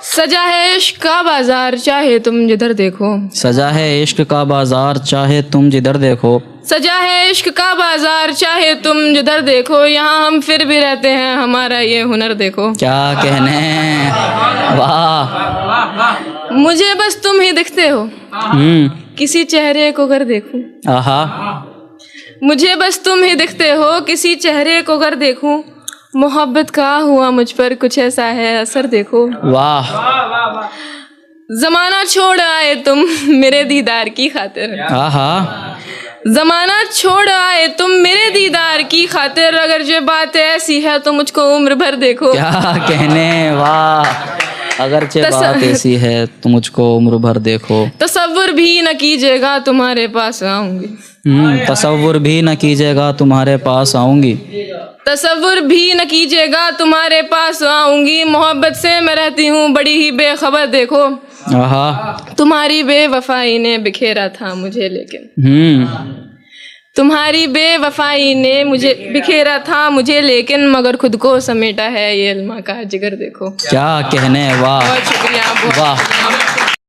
सजा है इश्क का बाजार चाहे तुम जिधर देखो। सजा है इश्क का बाजार चाहे तुम जिधर देखो। सजा है इश्क का बाजार चाहे तुम जिधर देखो, यहाँ हम फिर भी रहते हैं, हमारा ये हुनर देखो। क्या कहने, वाह। मुझे बस तुम ही दिखते हो, किसी चेहरे को अगर देखूं। आहा। मुझे बस तुम ही दिखते हो, किसी चेहरे को अगर देखूं। मोहब्बत का हुआ मुझ पर कुछ ऐसा है असर देखो। वाह। जमाना छोड़ आए तुम मेरे दीदार की खातिर। आहा। जमाना छोड़ आए तुम मेरे दीदार की खातिर, अगर ये बात ऐसी है तो मुझको उम्र भर देखो। क्या कहने, वाह। अगर ये बात ऐसी है तो मुझको उम्र भर देखो। तसव्वुर भी न कीजिएगा तुम्हारे पास आऊंगी। तसव्वुर भी न कीजिएगा तुम्हारे पास आऊंगी। तसव्वुर भी न कीजिएगा तुम्हारे पास आऊंगी, मोहब्बत से मैं रहती हूँ बड़ी ही बेखबर देखो। आहा। तुम्हारी बेवफाई ने बिखेरा था मुझे लेकिन। तुम्हारी बेवफाई ने मुझे बिखेरा था मुझे लेकिन, मगर खुद को समेटा है ये इल्मा का जिगर देखो। क्या कहने, वाह। बहुत शुक्रिया, वाह।